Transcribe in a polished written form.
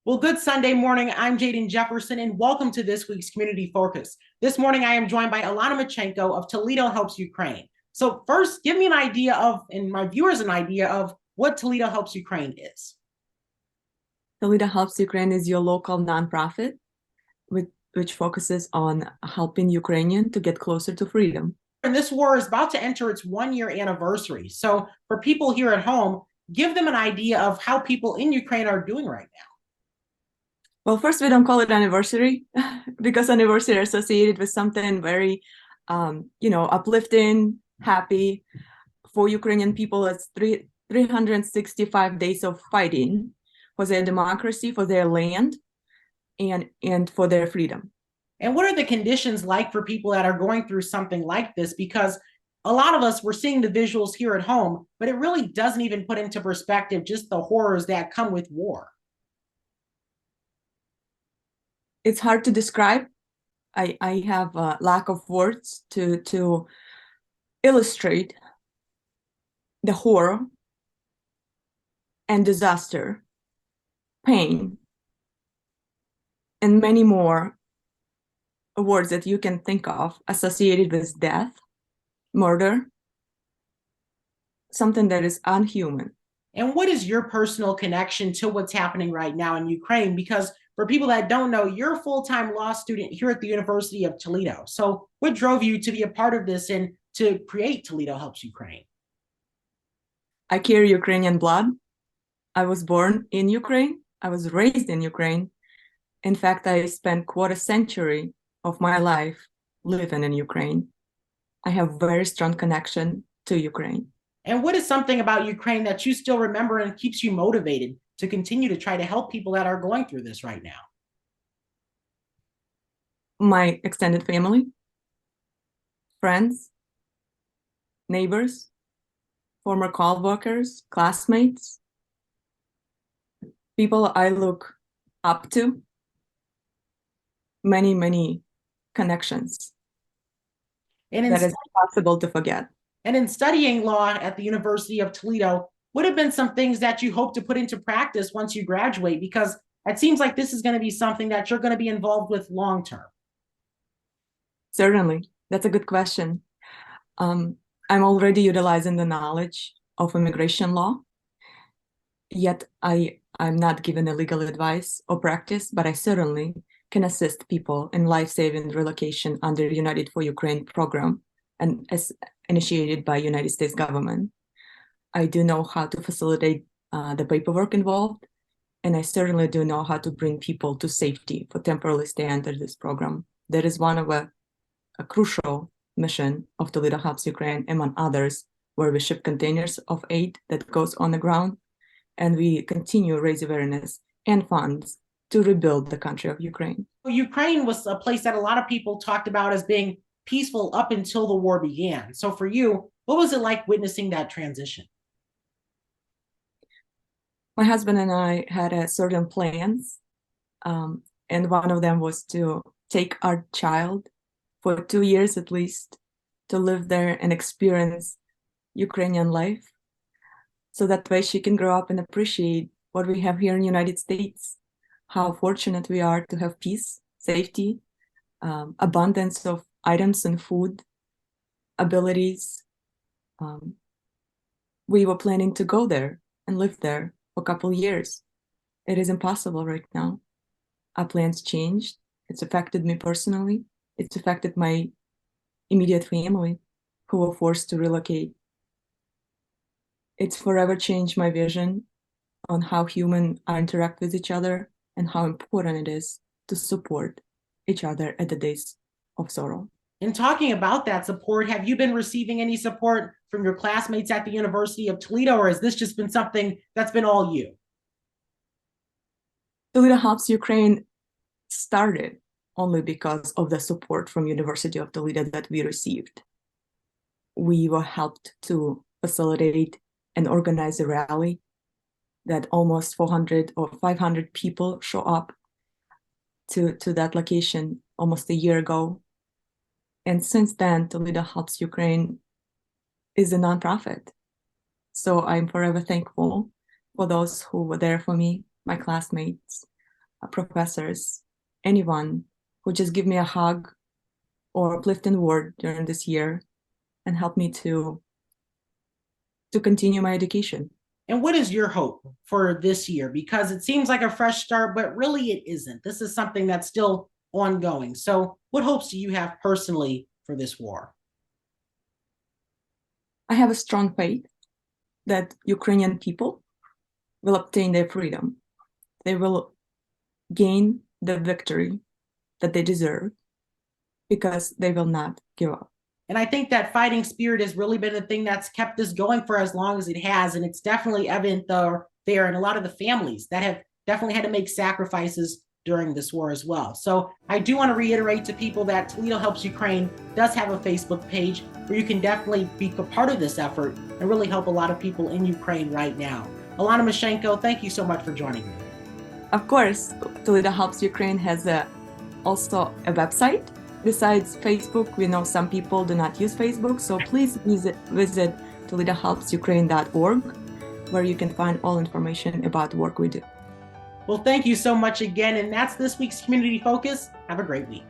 Well, good Sunday morning. I'm Jaden Jefferson, and welcome to this week's Community Focus. This morning, I am joined by Alona Matchenko of Toledo Helps Ukraine. So, first, give me an idea of, and my viewers an idea of, what Toledo Helps Ukraine is. Toledo Helps Ukraine is your local nonprofit which focuses on helping Ukrainians to get closer to freedom. And this war is about to enter its 1 year anniversary. So, for people here at home, give them an idea of how people in Ukraine are doing right now. Well, first, we don't call it anniversary because anniversary is associated with something very, uplifting, happy. For Ukrainian people, it's 365 days of fighting for their democracy, for their land, and for their freedom. And what are the conditions like for people that are going through something like this? Because a lot of us, we're seeing the visuals here at home, but it really doesn't even put into perspective just the horrors that come with war. It's hard to describe. I have a lack of words to illustrate the horror and disaster, pain, and many more words that you can think of associated with death, murder, something that is unhuman. And what is your personal connection to what's happening right now in Ukraine? Because for people that don't know, you're a full-time law student here at the University of Toledo. So what drove you to be a part of this and to create Toledo Helps Ukraine? I carry Ukrainian blood. I was born in Ukraine. I was raised in Ukraine. In fact, I spent quarter century of my life living in Ukraine. I have very strong connection to Ukraine. And what is something about Ukraine that you still remember and keeps you motivated to continue to try to help people that are going through this right now? My extended family, friends, neighbors, former co-workers, classmates, people I look up to, many connections that is impossible to forget. And in studying law at the University of Toledo, what have been some things that you hope to put into practice once you graduate? Because it seems like this is going to be something that you're going to be involved with long term. Certainly, that's a good question. I'm already utilizing the knowledge of immigration law, yet I'm not given a legal advice or practice, but I certainly can assist people in life-saving relocation under United for Ukraine program and as initiated by United States government. I do know how to facilitate the paperwork involved, and I certainly do know how to bring people to safety for temporarily stay under this program. That is one of a crucial mission of Toledo Helps Ukraine, among others, where we ship containers of aid that goes on the ground, and we continue to raise awareness and funds to rebuild the country of Ukraine. Ukraine was a place that a lot of people talked about as being peaceful up until the war began. So for you, what was it like witnessing that transition? My husband and I had certain plans, and one of them was to take our child for 2 years at least to live there and experience Ukrainian life, so that way she can grow up and appreciate what we have here in the United States, how fortunate we are to have peace, safety, abundance of items and food, abilities. We were planning to go there and live there for a couple of years. It is impossible right now. Our plans changed. It's affected me personally. It's affected my immediate family who were forced to relocate. It's forever changed my vision on how humans interact with each other and how important it is to support each other at the days of sorrow. In talking about that support, have you been receiving any support from your classmates at the University of Toledo, or has this just been something that's been all you? Toledo Helps Ukraine started only because of the support from University of Toledo that we received. We were helped to facilitate and organize a rally that almost 400 or 500 people show up to that location almost a year ago. And since then, Toledo Helps Ukraine is a nonprofit. So I'm forever thankful for those who were there for me, my classmates, professors, anyone who just give me a hug or uplifting word during this year and help me to continue my education. And what is your hope for this year? Because it seems like a fresh start, but really it isn't. This is something that's still ongoing. So what hopes do you have personally for this war? I have a strong faith that Ukrainian people will obtain their freedom. They will gain the victory that they deserve because they will not give up. And I think that fighting spirit has really been the thing that's kept this going for as long as it has. And it's definitely evident there in a lot of the families that have definitely had to make sacrifices during this war as well. So I do want to reiterate to people that Toledo Helps Ukraine does have a Facebook page where you can definitely be a part of this effort and really help a lot of people in Ukraine right now. Alona Matchenko, thank you so much for joining me. Of course, Toledo Helps Ukraine has also a website. Besides Facebook, we know some people do not use Facebook, so please visit toledohelpsukraine.org, where you can find all information about the work we do. Well, thank you so much again, and that's this week's Community Focus. Have a great week.